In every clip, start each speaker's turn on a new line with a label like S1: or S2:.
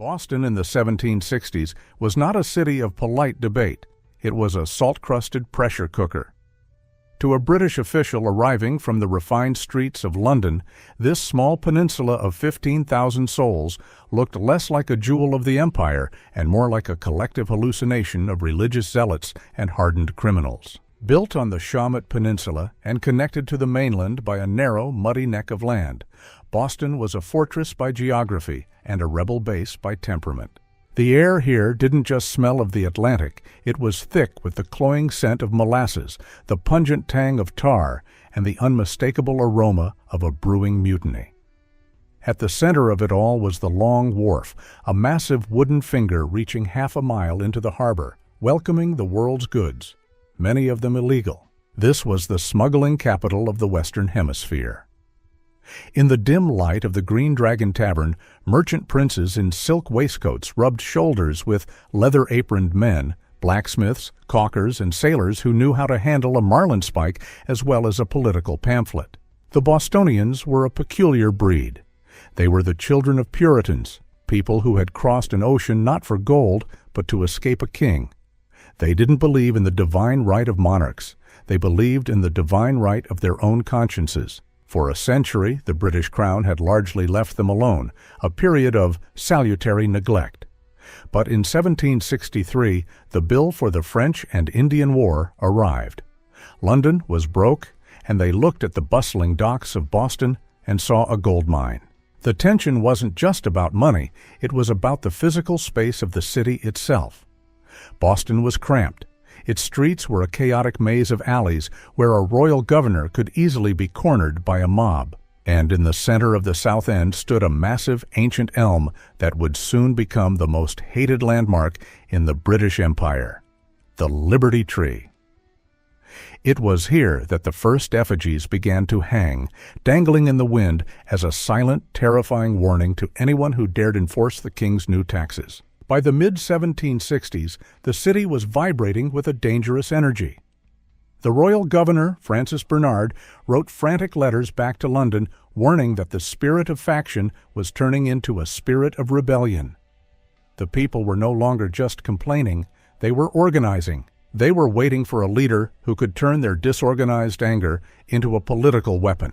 S1: Boston in the 1760s was not a city of polite debate. It was a salt-crusted pressure cooker. To a British official arriving from the refined streets of London, this small peninsula of 15,000 souls looked less like a jewel of the empire and more like a collective hallucination of religious zealots and hardened criminals. Built on the Shawmut Peninsula and connected to the mainland by a narrow, muddy neck of land, Boston was a fortress by geography and a rebel base by temperament. The air here didn't just smell of the Atlantic, it was thick with the cloying scent of molasses, the pungent tang of tar, and the unmistakable aroma of a brewing mutiny. At the center of it all was the Long Wharf, a massive wooden finger reaching half a mile into the harbor, welcoming the world's goods, many of them illegal. This was the smuggling capital of the Western Hemisphere. In the dim light of the Green Dragon Tavern, merchant princes in silk waistcoats rubbed shoulders with leather-aproned men, blacksmiths, caulkers, and sailors who knew how to handle a marlinspike as well as a political pamphlet. The Bostonians were a peculiar breed. They were the children of Puritans, people who had crossed an ocean not for gold, but to escape a king. They didn't believe in the divine right of monarchs. They believed in the divine right of their own consciences. For a century, the British Crown had largely left them alone, a period of salutary neglect. But in 1763, the bill for the French and Indian War arrived. London was broke, and they looked at the bustling docks of Boston and saw a gold mine. The tension wasn't just about money, it was about the physical space of the city itself. Boston was cramped. Its streets were a chaotic maze of alleys where a royal governor could easily be cornered by a mob. And in the center of the South End stood a massive ancient elm that would soon become the most hated landmark in the British Empire, the Liberty Tree. It was here that the first effigies began to hang, dangling in the wind as a silent, terrifying warning to anyone who dared enforce the king's new taxes. By the mid-1760s, the city was vibrating with a dangerous energy. The royal governor, Francis Bernard, wrote frantic letters back to London warning that the spirit of faction was turning into a spirit of rebellion. The people were no longer just complaining, they were organizing. They were waiting for a leader who could turn their disorganized anger into a political weapon.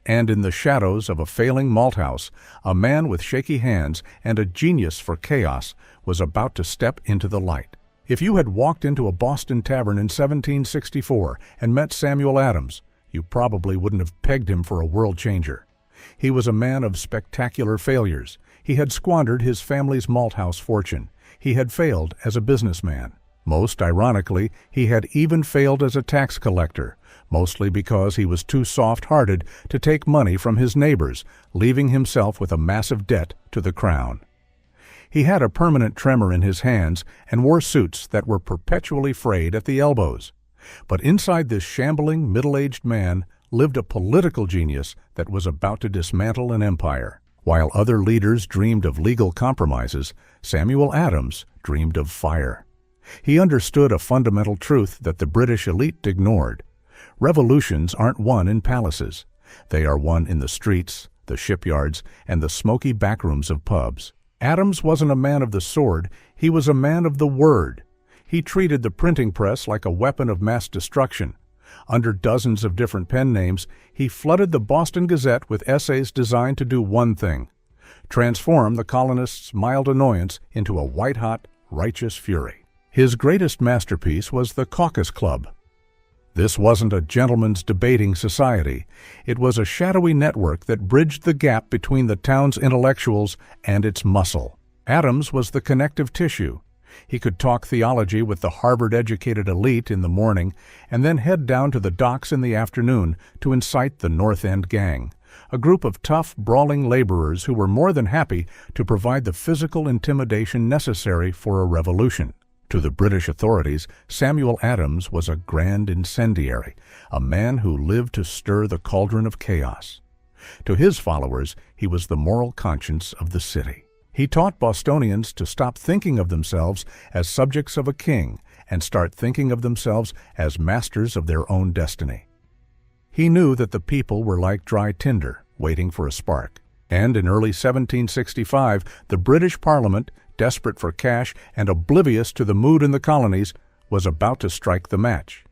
S1: And in the shadows of a failing malthouse, a man with shaky hands and a genius for chaos was about to step into the light. If you had walked into a Boston tavern in 1764 and met Samuel Adams, you probably wouldn't have pegged him for a world changer. He was a man of spectacular failures. He had squandered his family's malthouse fortune. He had failed as a businessman. Most ironically, he had even failed as a tax collector, mostly because he was too soft-hearted to take money from his neighbors, leaving himself with a massive debt to the crown. He had a permanent tremor in his hands and wore suits that were perpetually frayed at the elbows. But inside this shambling, middle-aged man lived a political genius that was about to dismantle an empire. While other leaders dreamed of legal compromises, Samuel Adams dreamed of fire. He understood a fundamental truth that the British elite ignored. Revolutions aren't won in palaces. They are won in the streets, the shipyards, and the smoky backrooms of pubs. Adams wasn't a man of the sword, he was a man of the word. He treated the printing press like a weapon of mass destruction. Under dozens of different pen names, he flooded the Boston Gazette with essays designed to do one thing: transform the colonists' mild annoyance into a white-hot, righteous fury. His greatest masterpiece was the Caucus Club. This wasn't a gentleman's debating society. It was a shadowy network that bridged the gap between the town's intellectuals and its muscle. Adams was the connective tissue. He could talk theology with the Harvard-educated elite in the morning and then head down to the docks in the afternoon to incite the North End Gang, a group of tough, brawling laborers who were more than happy to provide the physical intimidation necessary for a revolution. To the British authorities, Samuel Adams was a grand incendiary, a man who lived to stir the cauldron of chaos. To his followers, he was the moral conscience of the city. He taught Bostonians to stop thinking of themselves as subjects of a king and start thinking of themselves as masters of their own destiny. He knew that the people were like dry tinder, waiting for a spark. And in early 1765, the British Parliament, desperate for cash and oblivious to the mood in the colonies, was about to strike the match.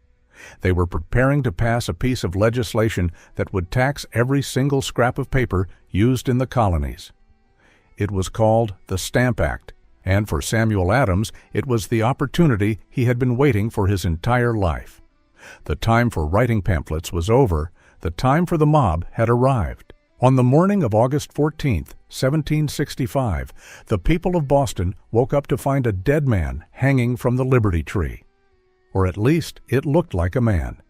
S1: They were preparing to pass a piece of legislation that would tax every single scrap of paper used in the colonies. It was called the Stamp Act, and for Samuel Adams, it was the opportunity he had been waiting for his entire life. The time for writing pamphlets was over. The time for the mob had arrived. On the morning of August 14, 1765, the people of Boston woke up to find a dead man hanging from the Liberty Tree. Or at least it looked like a man.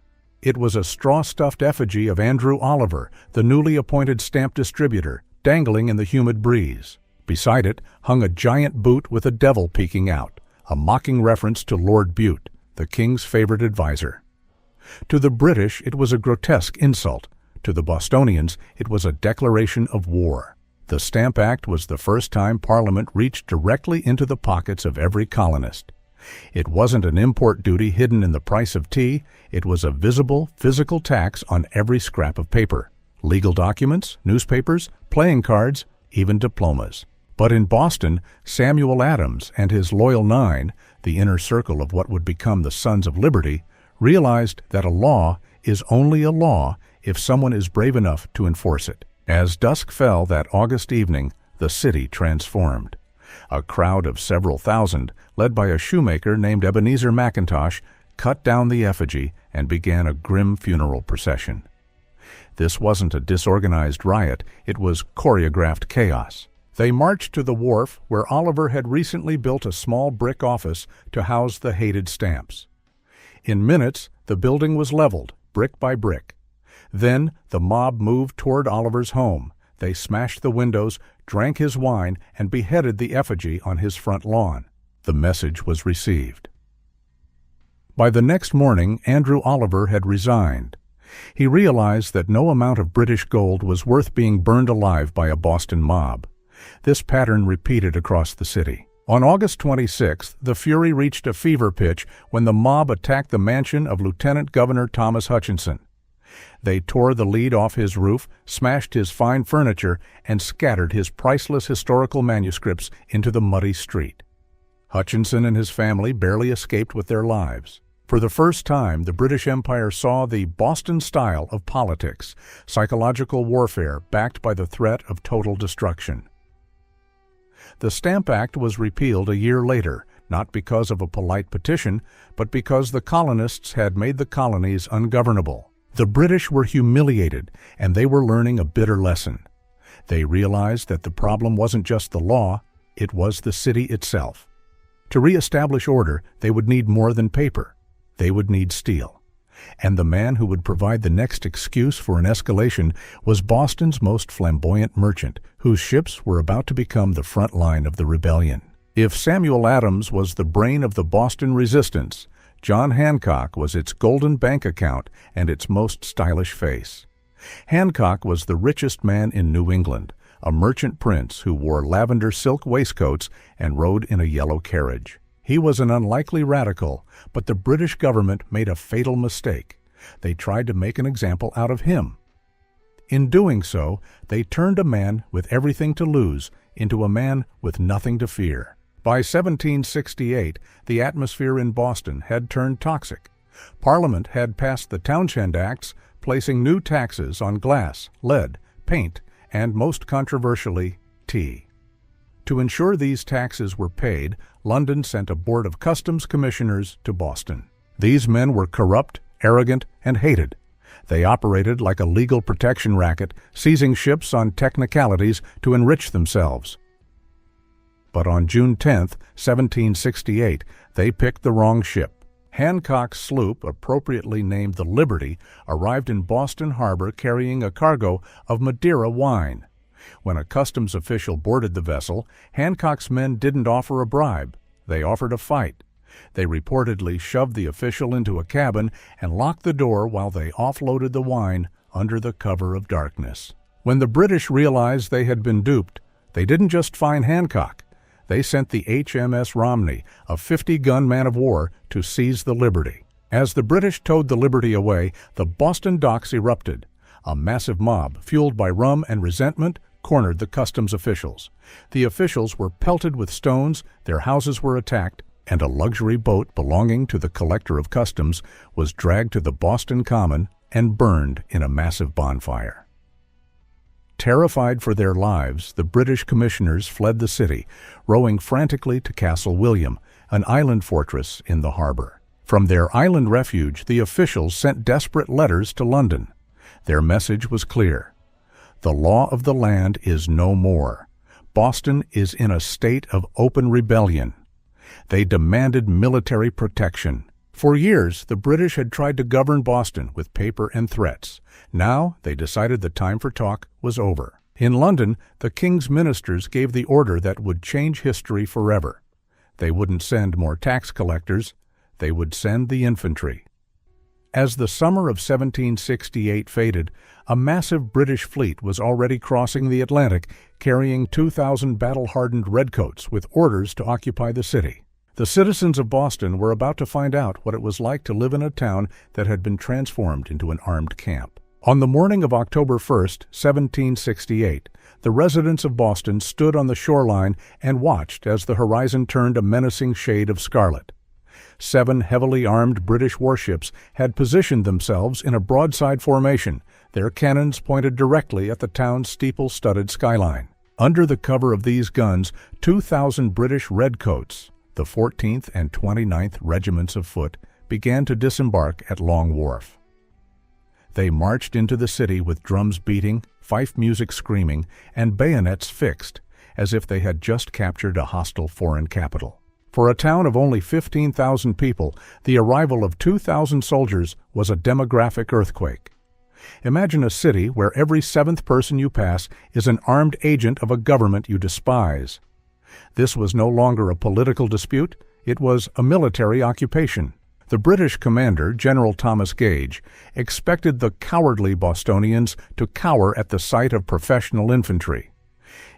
S1: It was a straw-stuffed effigy of Andrew Oliver, the newly appointed stamp distributor, dangling in the humid breeze. Beside it hung a giant boot with a devil peeking out, a mocking reference to Lord Bute, the king's favorite advisor. To the British, it was a grotesque insult. To the Bostonians, it was a declaration of war. The Stamp Act was the first time Parliament reached directly into the pockets of every colonist. It wasn't an import duty hidden in the price of tea. It was a visible, physical tax on every scrap of paper. Legal documents, newspapers, playing cards, even diplomas. But in Boston, Samuel Adams and his loyal nine, the inner circle of what would become the Sons of Liberty, realized that a law is only a law if someone is brave enough to enforce it. As dusk fell that August evening, the city transformed. A crowd of several thousand, led by a shoemaker named Ebenezer McIntosh, cut down the effigy and began a grim funeral procession. This wasn't a disorganized riot, it was choreographed chaos. They marched to the wharf where Oliver had recently built a small brick office to house the hated stamps. In minutes, the building was leveled, brick by brick. Then the mob moved toward Oliver's home. They smashed the windows, drank his wine, and beheaded the effigy on his front lawn. The message was received. By the next morning, Andrew Oliver had resigned. He realized that no amount of British gold was worth being burned alive by a Boston mob. This pattern repeated across the city. On August 26th, the fury reached a fever pitch when the mob attacked the mansion of Lieutenant Governor Thomas Hutchinson. They tore the lead off his roof, smashed his fine furniture, and scattered his priceless historical manuscripts into the muddy street. Hutchinson and his family barely escaped with their lives. For the first time, the British Empire saw the Boston style of politics, psychological warfare backed by the threat of total destruction. The Stamp Act was repealed a year later, not because of a polite petition, but because the colonists had made the colonies ungovernable. The British were humiliated, and they were learning a bitter lesson. They realized that the problem wasn't just the law, it was the city itself. To re-establish order, they would need more than paper. They would need steel. And the man who would provide the next excuse for an escalation was Boston's most flamboyant merchant, whose ships were about to become the front line of the rebellion. If Samuel Adams was the brain of the Boston resistance, John Hancock was its golden bank account and its most stylish face. Hancock was the richest man in New England, a merchant prince who wore lavender silk waistcoats and rode in a yellow carriage. He was an unlikely radical, but the British government made a fatal mistake. They tried to make an example out of him. In doing so, they turned a man with everything to lose into a man with nothing to fear. By 1768, the atmosphere in Boston had turned toxic. Parliament had passed the Townshend Acts, placing new taxes on glass, lead, paint, and most controversially, tea. To ensure these taxes were paid, London sent a board of customs commissioners to Boston. These men were corrupt, arrogant, and hated. They operated like a legal protection racket, seizing ships on technicalities to enrich themselves. But on June 10, 1768, they picked the wrong ship. Hancock's sloop, appropriately named the Liberty, arrived in Boston Harbor carrying a cargo of Madeira wine. When a customs official boarded the vessel, Hancock's men didn't offer a bribe. They offered a fight. They reportedly shoved the official into a cabin and locked the door while they offloaded the wine under the cover of darkness. When the British realized they had been duped, they didn't just find Hancock. They sent the HMS Romney, a 50-gun man of war, to seize the Liberty. As the British towed the Liberty away, the Boston docks erupted. A massive mob, fueled by rum and resentment, cornered the customs officials. The officials were pelted with stones, their houses were attacked, and a luxury boat belonging to the collector of customs was dragged to the Boston Common and burned in a massive bonfire. Terrified for their lives, the British commissioners fled the city, rowing frantically to Castle William, an island fortress in the harbor. From their island refuge, the officials sent desperate letters to London. Their message was clear. The law of the land is no more. Boston is in a state of open rebellion. They demanded military protection. For years, the British had tried to govern Boston with paper and threats. Now, they decided the time for talk was over. In London, the king's ministers gave the order that would change history forever. They wouldn't send more tax collectors. They would send the infantry. As the summer of 1768 faded, a massive British fleet was already crossing the Atlantic, carrying 2,000 battle-hardened Redcoats with orders to occupy the city. The citizens of Boston were about to find out what it was like to live in a town that had been transformed into an armed camp. On the morning of October 1st, 1768, the residents of Boston stood on the shoreline and watched as the horizon turned a menacing shade of scarlet. 7 heavily armed British warships had positioned themselves in a broadside formation, their cannons pointed directly at the town's steeple-studded skyline. Under the cover of these guns, 2,000 British Redcoats, the 14th and 29th Regiments of Foot, began to disembark at Long Wharf. They marched into the city with drums beating, fife music screaming, and bayonets fixed, as if they had just captured a hostile foreign capital. For a town of only 15,000 people, the arrival of 2,000 soldiers was a demographic earthquake. Imagine a city where every 7th person you pass is an armed agent of a government you despise. This was no longer a political dispute, it was a military occupation. The British commander, General Thomas Gage, expected the cowardly Bostonians to cower at the sight of professional infantry.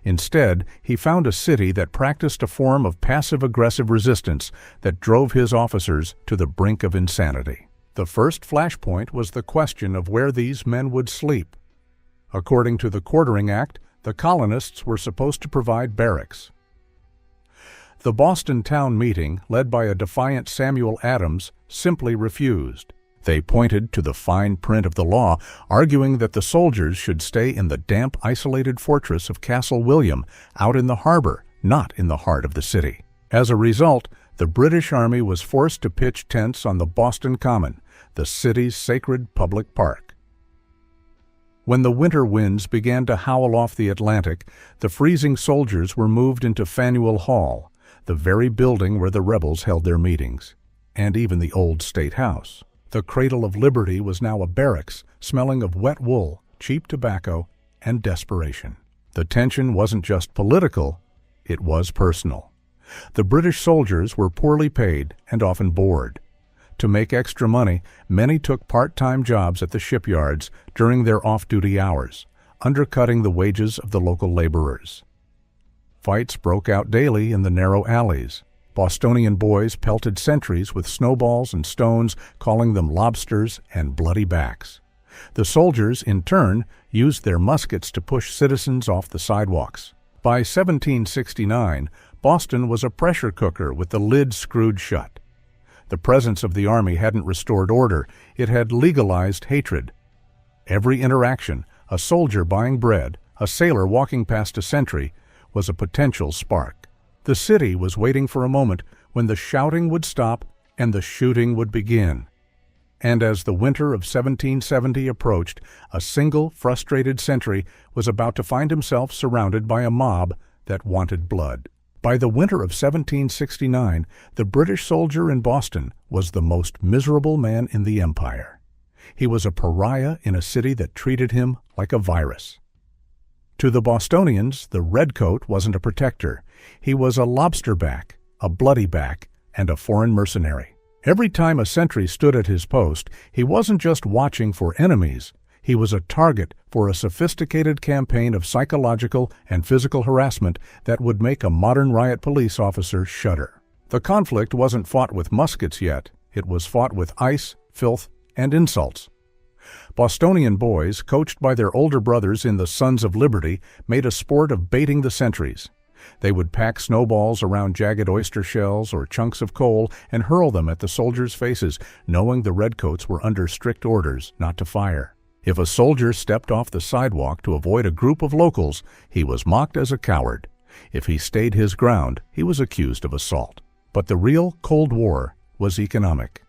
S1: Instead, he found a city that practiced a form of passive-aggressive resistance that drove his officers to the brink of insanity. The first flashpoint was the question of where these men would sleep. According to the Quartering Act, the colonists were supposed to provide barracks. The Boston town meeting, led by a defiant Samuel Adams, simply refused. They pointed to the fine print of the law, arguing that the soldiers should stay in the damp, isolated fortress of Castle William, out in the harbor, not in the heart of the city. As a result, the British Army was forced to pitch tents on the Boston Common, the city's sacred public park. When the winter winds began to howl off the Atlantic, the freezing soldiers were moved into Faneuil Hall, the very building where the rebels held their meetings, and even the old State House. The cradle of liberty was now a barracks, smelling of wet wool, cheap tobacco, and desperation. The tension wasn't just political, it was personal. The British soldiers were poorly paid and often bored. To make extra money, many took part-time jobs at the shipyards during their off-duty hours, undercutting the wages of the local laborers. Fights broke out daily in the narrow alleys. Bostonian boys pelted sentries with snowballs and stones, calling them lobsters and bloody backs. The soldiers, in turn, used their muskets to push citizens off the sidewalks. By 1769, Boston was a pressure cooker with the lid screwed shut. The presence of the army hadn't restored order, it had legalized hatred. Every interaction, a soldier buying bread, a sailor walking past a sentry, was a potential spark. The city was waiting for a moment when the shouting would stop and the shooting would begin. And as the winter of 1770 approached, a single frustrated sentry was about to find himself surrounded by a mob that wanted blood. By the winter of 1769, the British soldier in Boston was the most miserable man in the empire. He was a pariah in a city that treated him like a virus. To the Bostonians, the redcoat wasn't a protector. He was a lobsterback, a bloody back, and a foreign mercenary. Every time a sentry stood at his post, he wasn't just watching for enemies. He was a target for a sophisticated campaign of psychological and physical harassment that would make a modern riot police officer shudder. The conflict wasn't fought with muskets yet. It was fought with ice, filth, and insults. Bostonian boys, coached by their older brothers in the Sons of Liberty, made a sport of baiting the sentries. They would pack snowballs around jagged oyster shells or chunks of coal and hurl them at the soldiers' faces, knowing the Redcoats were under strict orders not to fire. If a soldier stepped off the sidewalk to avoid a group of locals, he was mocked as a coward. If he stayed his ground, he was accused of assault. But the real Cold War was economic.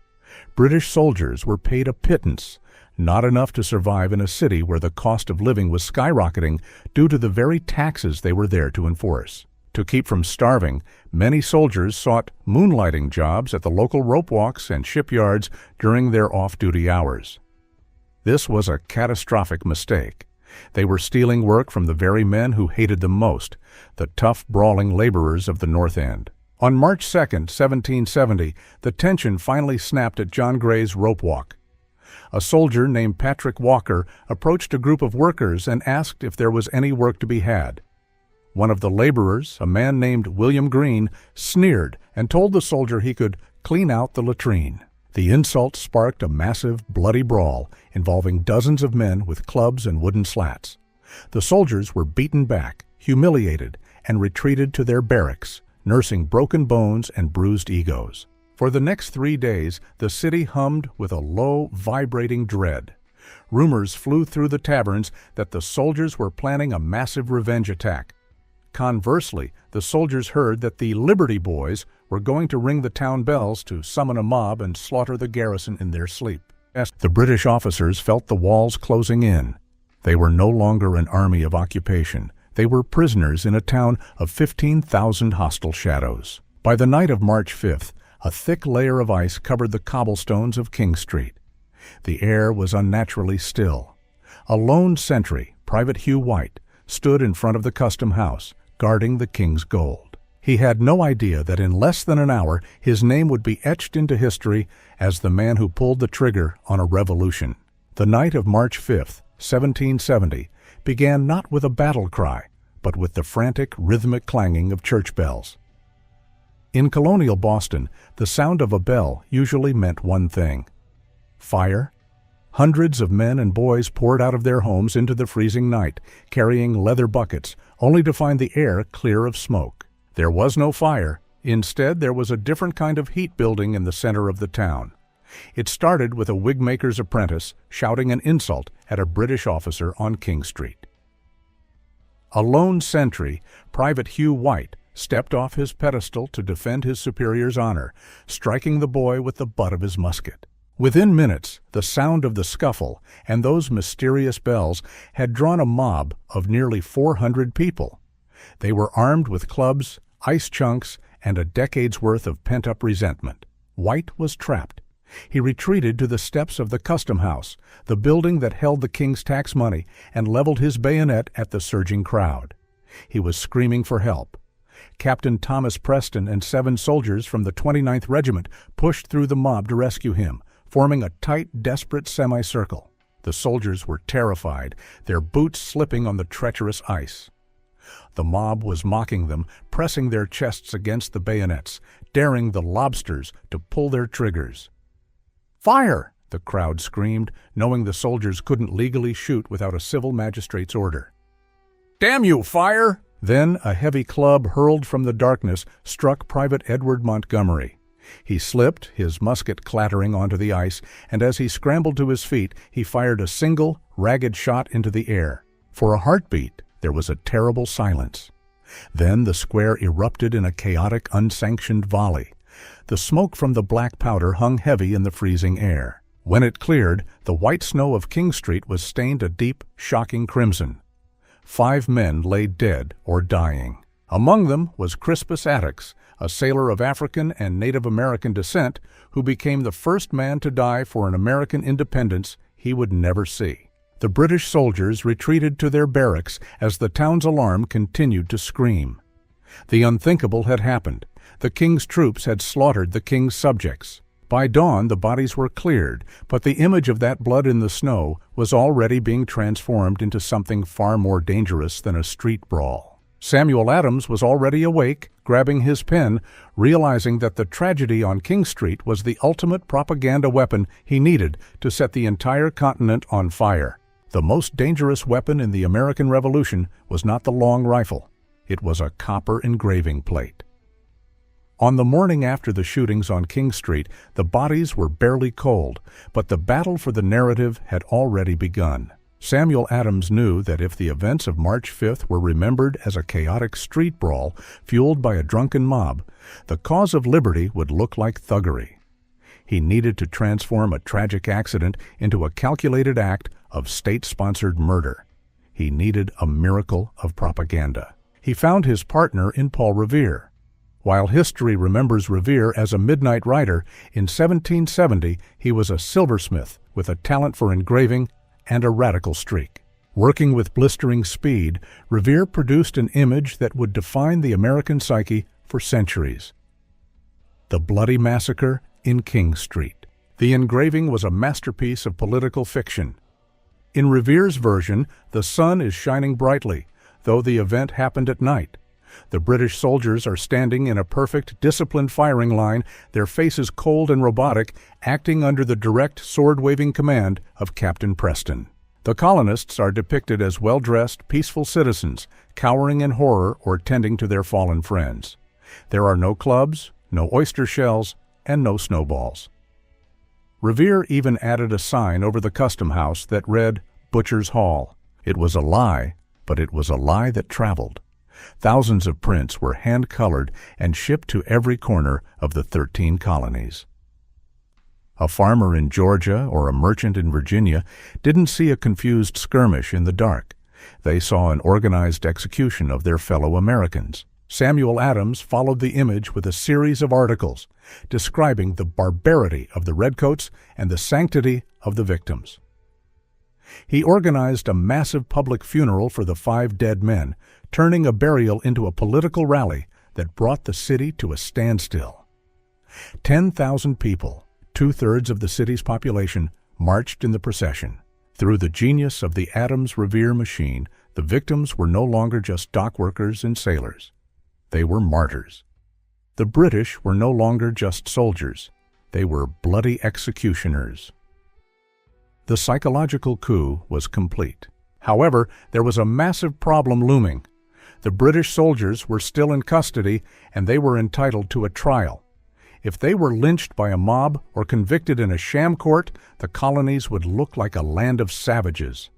S1: British soldiers were paid a pittance, not enough to survive in a city where the cost of living was skyrocketing due to the very taxes they were there to enforce. To keep from starving, many soldiers sought moonlighting jobs at the local rope walks and shipyards during their off-duty hours. This was a catastrophic mistake. They were stealing work from the very men who hated them most, the tough, brawling laborers of the North End. On March 2, 1770, the tension finally snapped at John Gray's rope walk. A soldier named Patrick Walker approached a group of workers and asked if there was any work to be had. One of the laborers, a man named William Green, sneered and told the soldier he could clean out the latrine. The insult sparked a massive, bloody brawl involving dozens of men with clubs and wooden slats. The soldiers were beaten back, humiliated, and retreated to their barracks, nursing broken bones and bruised egos. For the next 3 days, the city hummed with a low, vibrating dread. Rumors flew through the taverns that the soldiers were planning a massive revenge attack. Conversely, the soldiers heard that the Liberty Boys were going to ring the town bells to summon a mob and slaughter the garrison in their sleep. As the British officers felt the walls closing in, they were no longer an army of occupation. They were prisoners in a town of 15,000 hostile shadows. By the night of March 5th, a thick layer of ice covered the cobblestones of King Street. The air was unnaturally still. A lone sentry, Private Hugh White, stood in front of the custom house, guarding the king's gold. He had no idea that in less than an hour his name would be etched into history as the man who pulled the trigger on a revolution. The night of March 5th, 1770, began not with a battle cry, but with the frantic, rhythmic clanging of church bells. In colonial Boston, the sound of a bell usually meant one thing: fire. Hundreds of men and boys poured out of their homes into the freezing night, carrying leather buckets, only to find the air clear of smoke. There was no fire. Instead, there was a different kind of heat building in the center of the town. It started with a wigmaker's apprentice shouting an insult at a British officer on King Street. A lone sentry, Private Hugh White, stepped off his pedestal to defend his superior's honor, striking the boy with the butt of his musket. Within minutes, the sound of the scuffle and those mysterious bells had drawn a mob of nearly 400 people. They were armed with clubs, ice chunks, and a decade's worth of pent-up resentment. White was trapped. He retreated to the steps of the custom house, the building that held the king's tax money, and leveled his bayonet at the surging crowd. He was screaming for help. Captain Thomas Preston and 7 soldiers from the 29th Regiment pushed through the mob to rescue him, forming a tight, desperate semicircle. The soldiers were terrified, their boots slipping on the treacherous ice. The mob was mocking them, pressing their chests against the bayonets, daring the lobsters to pull their triggers. "Fire!" the crowd screamed, knowing the soldiers couldn't legally shoot without a civil magistrate's order. "Damn you, fire!" Then a heavy club hurled from the darkness struck Private Edward Montgomery. He slipped, his musket clattering onto the ice, and as he scrambled to his feet, he fired a single, ragged shot into the air. For a heartbeat, there was a terrible silence. Then the square erupted in a chaotic, unsanctioned volley. The smoke from the black powder hung heavy in the freezing air. When it cleared, the white snow of King Street was stained a deep, shocking crimson. 5 men lay dead or dying. Among them was Crispus Attucks, a sailor of African and Native American descent who became the first man to die for an American independence he would never see. The British soldiers retreated to their barracks as the town's alarm continued to scream. The unthinkable had happened. The king's troops had slaughtered the king's subjects. By dawn, the bodies were cleared, but the image of that blood in the snow was already being transformed into something far more dangerous than a street brawl. Samuel Adams was already awake, grabbing his pen, realizing that the tragedy on King Street was the ultimate propaganda weapon he needed to set the entire continent on fire. The most dangerous weapon in the American Revolution was not the long rifle. It was a copper engraving plate. On the morning after the shootings on King Street, the bodies were barely cold, but the battle for the narrative had already begun. Samuel Adams knew that if the events of March 5th were remembered as a chaotic street brawl fueled by a drunken mob, the cause of liberty would look like thuggery. He needed to transform a tragic accident into a calculated act of state-sponsored murder. He needed a miracle of propaganda. He found his partner in Paul Revere. While history remembers Revere as a midnight rider, in 1770 he was a silversmith with a talent for engraving and a radical streak. Working with blistering speed, Revere produced an image that would define the American psyche for centuries. The Bloody Massacre in King Street. The engraving was a masterpiece of political fiction. In Revere's version, the sun is shining brightly, though the event happened at night. The British soldiers are standing in a perfect, disciplined firing line, their faces cold and robotic, acting under the direct, sword-waving command of Captain Preston. The colonists are depicted as well-dressed, peaceful citizens, cowering in horror or tending to their fallen friends. There are no clubs, no oyster shells, and no snowballs. Revere even added a sign over the custom house that read, "Butcher's Hall." It was a lie, but it was a lie that traveled. Thousands of prints were hand-colored and shipped to every corner of the 13 colonies. A farmer in Georgia or a merchant in Virginia didn't see a confused skirmish in the dark. They saw an organized execution of their fellow Americans. Samuel Adams followed the image with a series of articles describing the barbarity of the Redcoats and the sanctity of the victims. He organized a massive public funeral for the 5 dead men, turning a burial into a political rally that brought the city to a standstill. 10,000 people, 2/3 of the city's population, marched in the procession. Through the genius of the Adams-Revere machine, the victims were no longer just dock workers and sailors. They were martyrs. The British were no longer just soldiers. They were bloody executioners. The psychological coup was complete. However, there was a massive problem looming. The British soldiers were still in custody, and they were entitled to a trial. If they were lynched by a mob or convicted in a sham court, the colonies would look like a land of savages.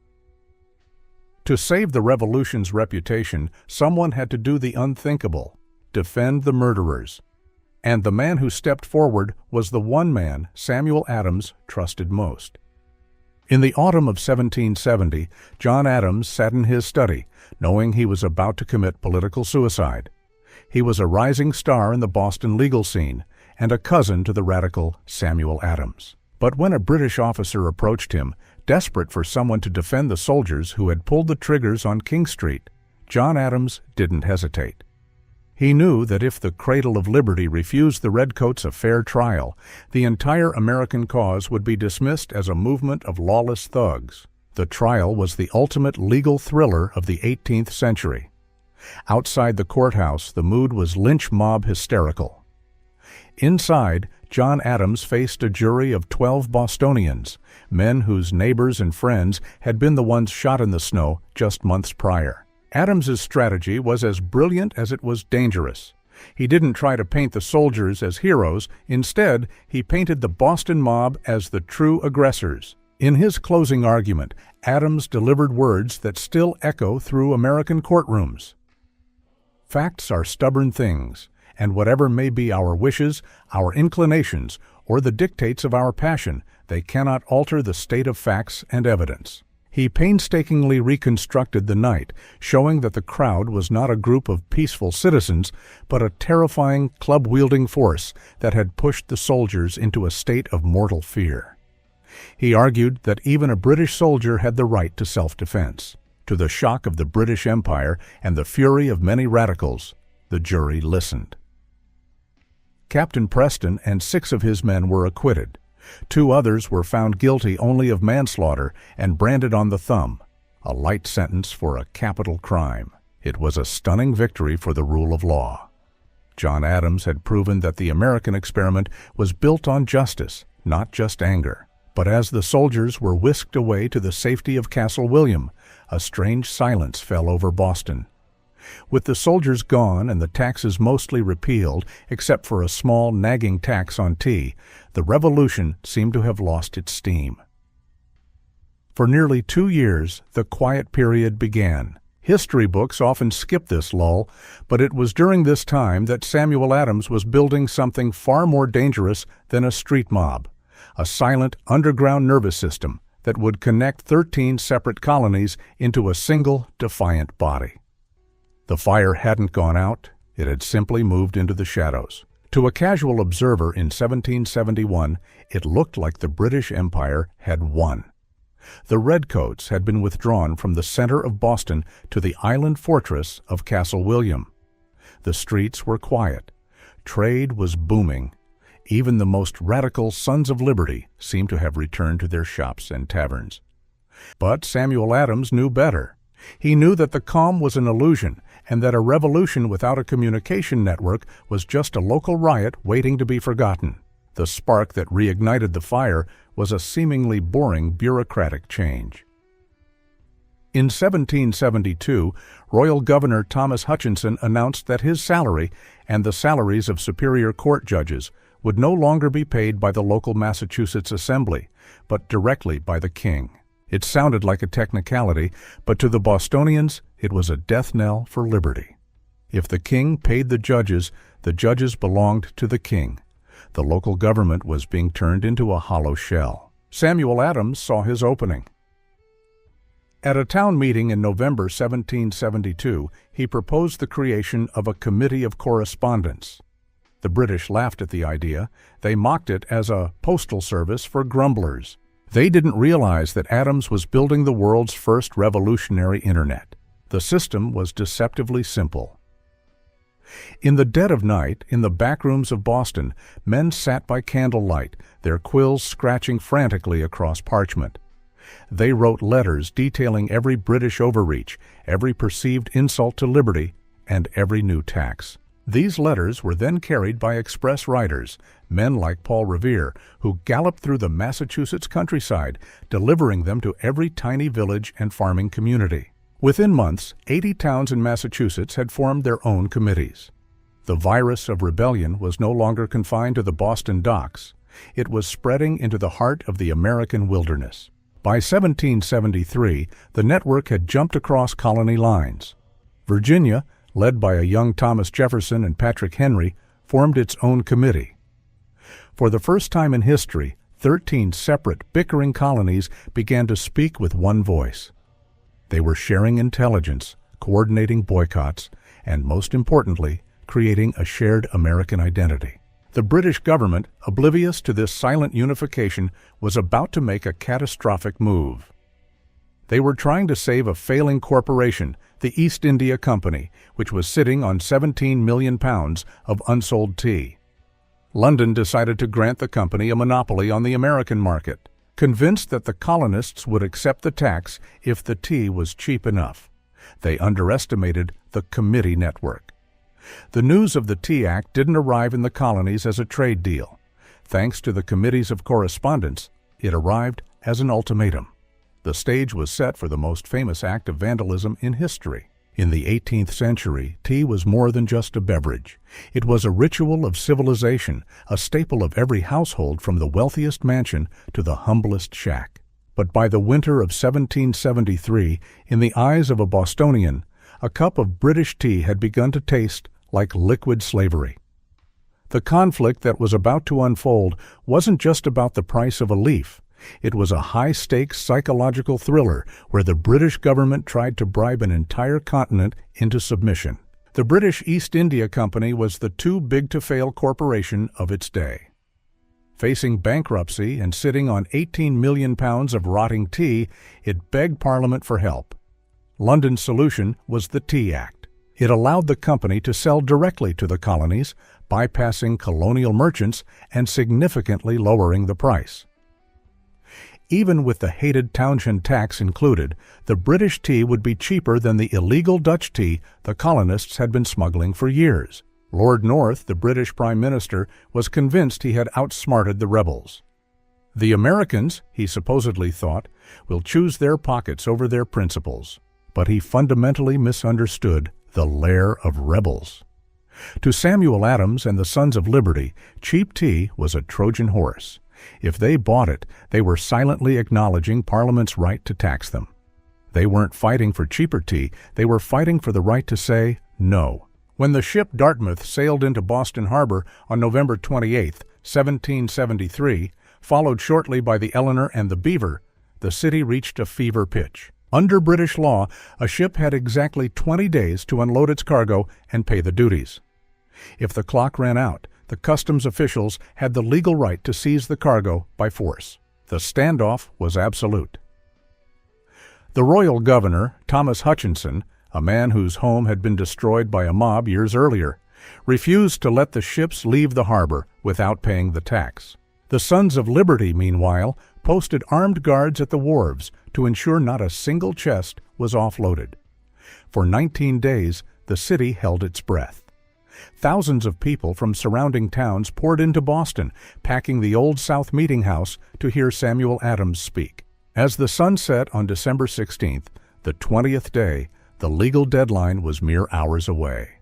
S1: To save the revolution's reputation, someone had to do the unthinkable: defend the murderers. And the man who stepped forward was the one man Samuel Adams trusted most. In the autumn of 1770, John Adams sat in his study, knowing he was about to commit political suicide. He was a rising star in the Boston legal scene, and a cousin to the radical Samuel Adams. But when a British officer approached him, desperate for someone to defend the soldiers who had pulled the triggers on King Street, John Adams didn't hesitate. He knew that if the cradle of liberty refused the Redcoats a fair trial, the entire American cause would be dismissed as a movement of lawless thugs. The trial was the ultimate legal thriller of the 18th century. Outside the courthouse, the mood was lynch mob hysterical. Inside, John Adams faced a jury of 12 Bostonians, men whose neighbors and friends had been the ones shot in the snow just months prior. Adams's strategy was as brilliant as it was dangerous. He didn't try to paint the soldiers as heroes. Instead, he painted the Boston mob as the true aggressors. In his closing argument, Adams delivered words that still echo through American courtrooms. "Facts are stubborn things, and whatever may be our wishes, our inclinations, or the dictates of our passion, they cannot alter the state of facts and evidence." He painstakingly reconstructed the night, showing that the crowd was not a group of peaceful citizens, but a terrifying, club-wielding force that had pushed the soldiers into a state of mortal fear. He argued that even a British soldier had the right to self-defense. To the shock of the British Empire and the fury of many radicals, the jury listened. Captain Preston and 6 of his men were acquitted. 2 others were found guilty only of manslaughter and branded on the thumb, a light sentence for a capital crime. It was a stunning victory for the rule of law. John Adams had proven that the American experiment was built on justice, not just anger. But as the soldiers were whisked away to the safety of Castle William, a strange silence fell over Boston. With the soldiers gone and the taxes mostly repealed, except for a small nagging tax on tea, the Revolution seemed to have lost its steam. For nearly 2 years, the quiet period began. History books often skip this lull, but it was during this time that Samuel Adams was building something far more dangerous than a street mob, a silent underground nervous system that would connect 13 separate colonies into a single, defiant body. The fire hadn't gone out, it had simply moved into the shadows. To a casual observer in 1771, it looked like the British Empire had won. The Redcoats had been withdrawn from the center of Boston to the island fortress of Castle William. The streets were quiet. Trade was booming. Even the most radical Sons of Liberty seemed to have returned to their shops and taverns. But Samuel Adams knew better. He knew that the calm was an illusion, and that a revolution without a communication network was just a local riot waiting to be forgotten. The spark that reignited the fire was a seemingly boring bureaucratic change. In 1772, Royal Governor Thomas Hutchinson announced that his salary and the salaries of Superior Court judges would no longer be paid by the local Massachusetts Assembly, but directly by the King. It sounded like a technicality, but to the Bostonians it was a death knell for liberty. If the King paid the judges belonged to the King. The local government was being turned into a hollow shell. Samuel Adams saw his opening. At a town meeting in November 1772, he proposed the creation of a committee of correspondence. The British laughed at the idea. They mocked it as a postal service for grumblers. They didn't realize that Adams was building the world's first revolutionary internet. The system was deceptively simple. In the dead of night, in the back rooms of Boston, men sat by candlelight, their quills scratching frantically across parchment. They wrote letters detailing every British overreach, every perceived insult to liberty, and every new tax. These letters were then carried by express riders, men like Paul Revere, who galloped through the Massachusetts countryside, delivering them to every tiny village and farming community. Within months, 80 towns in Massachusetts had formed their own committees. The virus of rebellion was no longer confined to the Boston docks. It was spreading into the heart of the American wilderness. By 1773, the network had jumped across colony lines. Virginia, led by a young Thomas Jefferson and Patrick Henry, formed its own committee. For the first time in history, 13 separate, bickering colonies began to speak with one voice. They were sharing intelligence, coordinating boycotts, and most importantly, creating a shared American identity. The British government, oblivious to this silent unification, was about to make a catastrophic move. They were trying to save a failing corporation, the East India Company, which was sitting on £17 million of unsold tea. London decided to grant the company a monopoly on the American market, convinced that the colonists would accept the tax if the tea was cheap enough. They underestimated the committee network. The news of the Tea Act didn't arrive in the colonies as a trade deal. Thanks to the committees of correspondence, it arrived as an ultimatum. The stage was set for the most famous act of vandalism in history. In the 18th century, tea was more than just a beverage. It was a ritual of civilization, a staple of every household from the wealthiest mansion to the humblest shack. But by the winter of 1773, in the eyes of a Bostonian, a cup of British tea had begun to taste like liquid slavery. The conflict that was about to unfold wasn't just about the price of a leaf. It was a high-stakes psychological thriller where the British government tried to bribe an entire continent into submission. The British East India Company was the too-big-to-fail corporation of its day. Facing bankruptcy and sitting on £18 million of rotting tea, it begged Parliament for help. London's solution was the Tea Act. It allowed the company to sell directly to the colonies, bypassing colonial merchants and significantly lowering the price. Even with the hated Townshend tax included, the British tea would be cheaper than the illegal Dutch tea the colonists had been smuggling for years. Lord North, the British Prime Minister, was convinced he had outsmarted the rebels. The Americans, he supposedly thought, will choose their pockets over their principles. But he fundamentally misunderstood the Lair of Rebels. To Samuel Adams and the Sons of Liberty, cheap tea was a Trojan horse. If they bought it, they were silently acknowledging Parliament's right to tax them. They weren't fighting for cheaper tea, they were fighting for the right to say no. When the ship Dartmouth sailed into Boston Harbor on November 28, 1773, followed shortly by the Eleanor and the Beaver, the city reached a fever pitch. Under British law, a ship had exactly 20 days to unload its cargo and pay the duties. If the clock ran out, the customs officials had the legal right to seize the cargo by force. The standoff was absolute. The royal governor, Thomas Hutchinson, a man whose home had been destroyed by a mob years earlier, refused to let the ships leave the harbor without paying the tax. The Sons of Liberty, meanwhile, posted armed guards at the wharves to ensure not a single chest was offloaded. For 19 days, the city held its breath. Thousands of people from surrounding towns poured into Boston, packing the Old South Meeting House to hear Samuel Adams speak. As the sun set on December 16th, the 20th day, the legal deadline was mere hours away.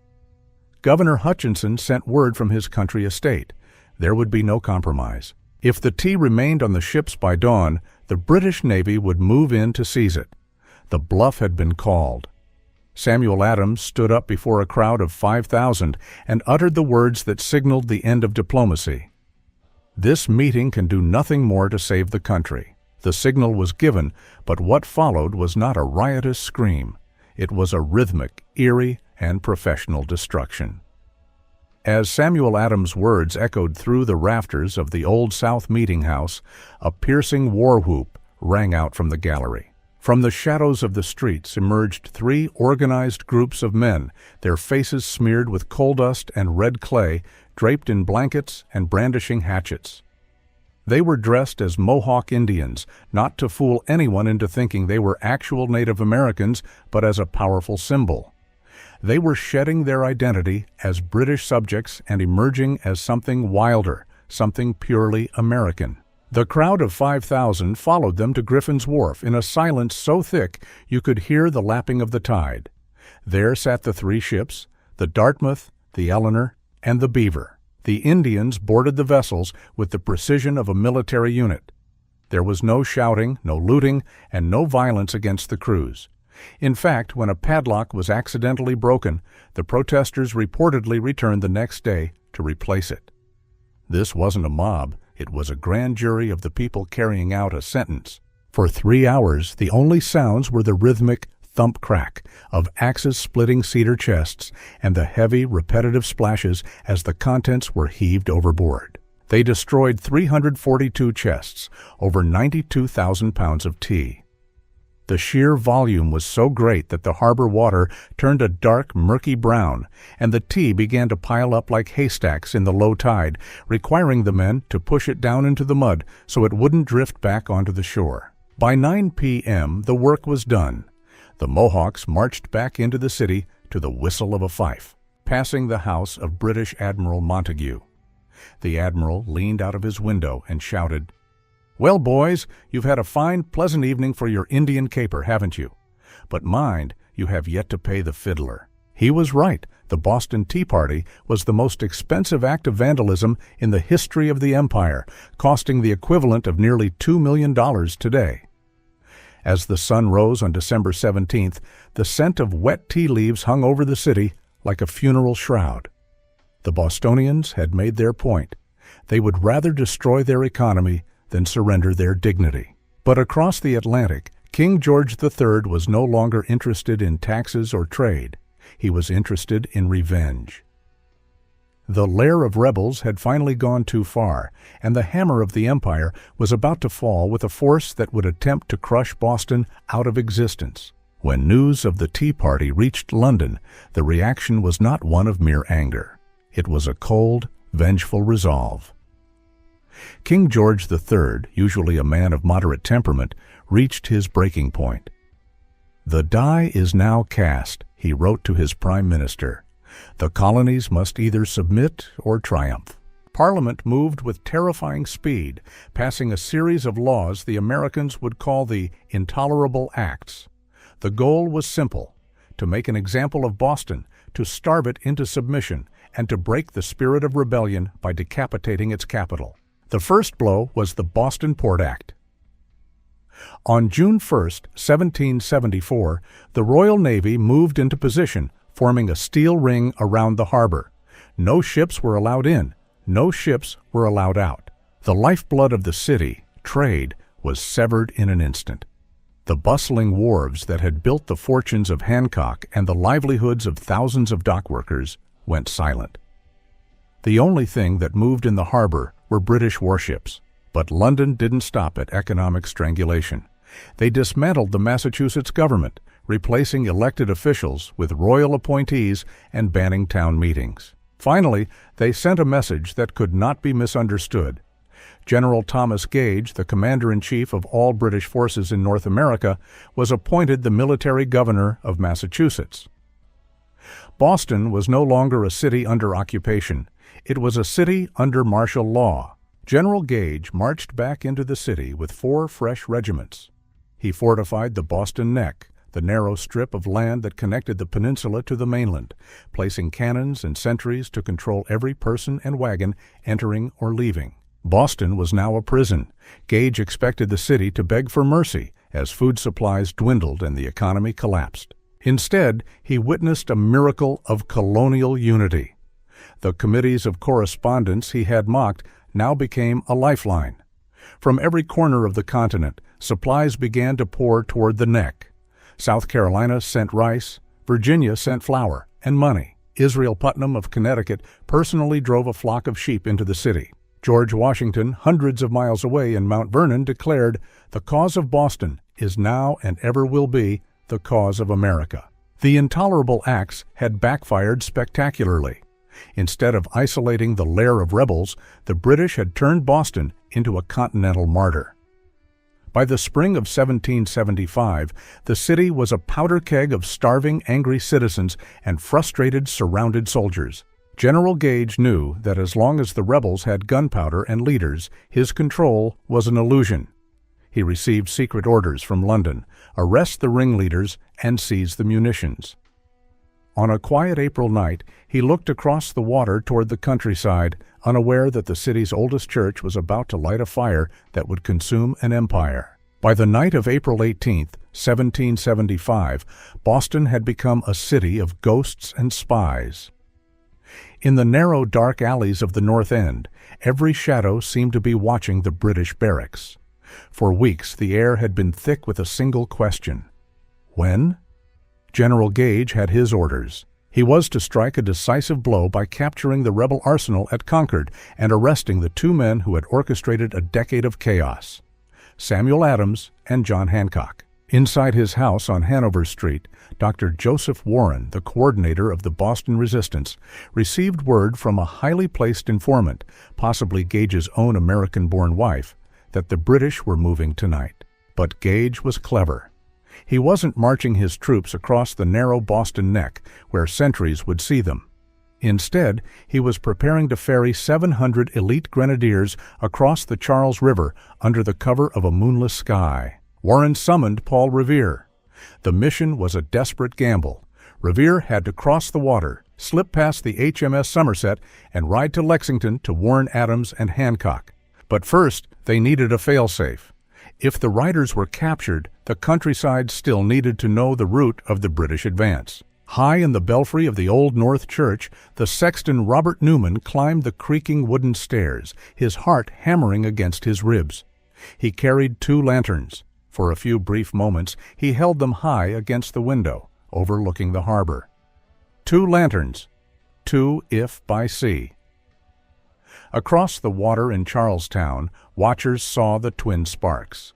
S1: Governor Hutchinson sent word from his country estate. There would be no compromise. If the tea remained on the ships by dawn, the British Navy would move in to seize it. The bluff had been called. Samuel Adams stood up before a crowd of 5,000 and uttered the words that signaled the end of diplomacy. "This meeting can do nothing more to save the country." The signal was given, but what followed was not a riotous scream. It was a rhythmic, eerie, and professional destruction. As Samuel Adams' words echoed through the rafters of the Old South Meeting House, a piercing war whoop rang out from the gallery. From the shadows of the streets emerged 3 organized groups of men, their faces smeared with coal dust and red clay, draped in blankets and brandishing hatchets. They were dressed as Mohawk Indians, not to fool anyone into thinking they were actual Native Americans, but as a powerful symbol. They were shedding their identity as British subjects and emerging as something wilder, something purely American. The crowd of 5,000 followed them to Griffin's Wharf in a silence so thick you could hear the lapping of the tide. There sat the 3 ships, the Dartmouth, the Eleanor, and the Beaver. The Indians boarded the vessels with the precision of a military unit. There was no shouting, no looting, and no violence against the crews. In fact, when a padlock was accidentally broken, the protesters reportedly returned the next day to replace it. This wasn't a mob, it was a grand jury of the people carrying out a sentence. For 3 hours, the only sounds were the rhythmic thump-crack of axes splitting cedar chests and the heavy, repetitive splashes as the contents were heaved overboard. They destroyed 342 chests, over 92,000 pounds of tea. The sheer volume was so great that the harbor water turned a dark, murky brown, and the tea began to pile up like haystacks in the low tide, requiring the men to push it down into the mud so it wouldn't drift back onto the shore. By 9 p.m., the work was done. The Mohawks marched back into the city to the whistle of a fife, passing the house of British Admiral Montague. The admiral leaned out of his window and shouted, "Well, boys, you've had a fine, pleasant evening for your Indian caper, haven't you? But mind, you have yet to pay the fiddler." He was right. The Boston Tea Party was the most expensive act of vandalism in the history of the empire, costing the equivalent of nearly $2 million today. As the sun rose on December 17th, the scent of wet tea leaves hung over the city like a funeral shroud. The Bostonians had made their point. They would rather destroy their economy than surrender their dignity. But across the Atlantic, King George III was no longer interested in taxes or trade. He was interested in revenge. The Lair of Rebels had finally gone too far, and the hammer of the empire was about to fall with a force that would attempt to crush Boston out of existence. When news of the Tea Party reached London, the reaction was not one of mere anger. It was a cold, vengeful resolve. King George III, usually a man of moderate temperament, reached his breaking point. "The die is now cast," he wrote to his prime minister. "The colonies must either submit or triumph." Parliament moved with terrifying speed, passing a series of laws the Americans would call the Intolerable Acts. The goal was simple: to make an example of Boston, to starve it into submission, and to break the spirit of rebellion by decapitating its capital. The first blow was the Boston Port Act. On June 1, 1774, the Royal Navy moved into position, forming a steel ring around the harbor. No ships were allowed in, no ships were allowed out. The lifeblood of the city, trade, was severed in an instant. The bustling wharves that had built the fortunes of Hancock and the livelihoods of thousands of dockworkers went silent. The only thing that moved in the harbor were British warships. But London didn't stop at economic strangulation. They dismantled the Massachusetts government, replacing elected officials with royal appointees and banning town meetings. Finally, they sent a message that could not be misunderstood. General Thomas Gage, the commander-in-chief of all British forces in North America, was appointed the military governor of Massachusetts. Boston was no longer a city under occupation. It was a city under martial law. General Gage marched back into the city with 4 fresh regiments. He fortified the Boston Neck, the narrow strip of land that connected the peninsula to the mainland, placing cannons and sentries to control every person and wagon entering or leaving. Boston was now a prison. Gage expected the city to beg for mercy as food supplies dwindled and the economy collapsed. Instead, he witnessed a miracle of colonial unity. The committees of correspondence he had mocked now became a lifeline. From every corner of the continent, supplies began to pour toward the Neck. South Carolina sent rice, Virginia sent flour and money. Israel Putnam of Connecticut personally drove a flock of sheep into the city. George Washington, hundreds of miles away in Mount Vernon, declared, "The cause of Boston is now and ever will be the cause of America." The Intolerable Acts had backfired spectacularly. Instead of isolating the Lair of Rebels, the British had turned Boston into a continental martyr. By the spring of 1775, the city was a powder keg of starving, angry citizens and frustrated, surrounded soldiers. General Gage knew that as long as the rebels had gunpowder and leaders, his control was an illusion. He received secret orders from London: arrest the ringleaders and seize the munitions. On a quiet April night, he looked across the water toward the countryside, unaware that the city's oldest church was about to light a fire that would consume an empire. By the night of April 18, 1775, Boston had become a city of ghosts and spies. In the narrow, dark alleys of the North End, every shadow seemed to be watching the British barracks. For weeks, the air had been thick with a single question: when? General Gage had his orders. He was to strike a decisive blow by capturing the rebel arsenal at Concord and arresting the 2 men who had orchestrated a decade of chaos: Samuel Adams and John Hancock. Inside his house on Hanover Street, Dr. Joseph Warren, the coordinator of the Boston resistance, received word from a highly placed informant, possibly Gage's own American-born wife, that the British were moving tonight. But Gage was clever. He wasn't marching his troops across the narrow Boston Neck, where sentries would see them. Instead, he was preparing to ferry 700 elite grenadiers across the Charles River under the cover of a moonless sky. Warren summoned Paul Revere. The mission was a desperate gamble. Revere had to cross the water, slip past the HMS Somerset, and ride to Lexington to warn Adams and Hancock. But first, they needed a failsafe. If the riders were captured, the countryside still needed to know the route of the British advance. High in the belfry of the Old North Church, the sexton Robert Newman climbed the creaking wooden stairs, his heart hammering against his ribs. He carried 2 lanterns. For a few brief moments, he held them high against the window, overlooking the harbor. 2 lanterns, 2 if by sea. Across the water in Charlestown, watchers saw the twin sparks.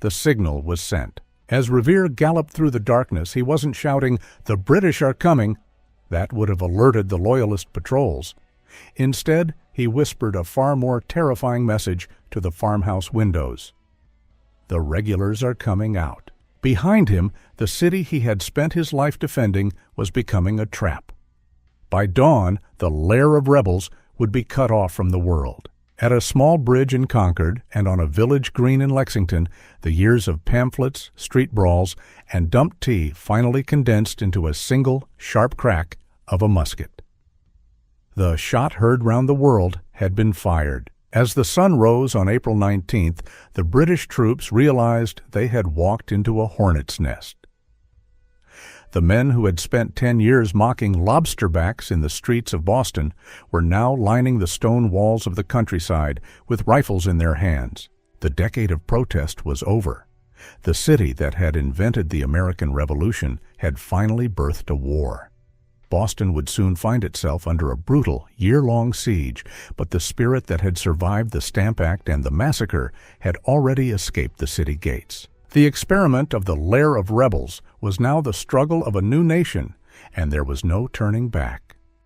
S1: The signal was sent. As Revere galloped through the darkness, he wasn't shouting, "The British are coming!" That would have alerted the Loyalist patrols. Instead, he whispered a far more terrifying message to the farmhouse windows. The regulars are coming out. Behind him, the city he had spent his life defending was becoming a trap. By dawn, the Lair of Rebels would be cut off from the world. At a small bridge in Concord and on a village green in Lexington, the years of pamphlets, street brawls, and dumped tea finally condensed into a single, sharp crack of a musket. The shot heard round the world had been fired. As the sun rose on April 19th, the British troops realized they had walked into a hornet's nest. The men who had spent 10 years mocking lobsterbacks in the streets of Boston were now lining the stone walls of the countryside with rifles in their hands. The decade of protest was over. The city that had invented the American Revolution had finally birthed a war. Boston would soon find itself under a brutal, year-long siege, but the spirit that had survived the Stamp Act and the massacre had already escaped the city gates. The experiment of the Lair of Rebels was now the struggle of a new nation, and there was no turning back.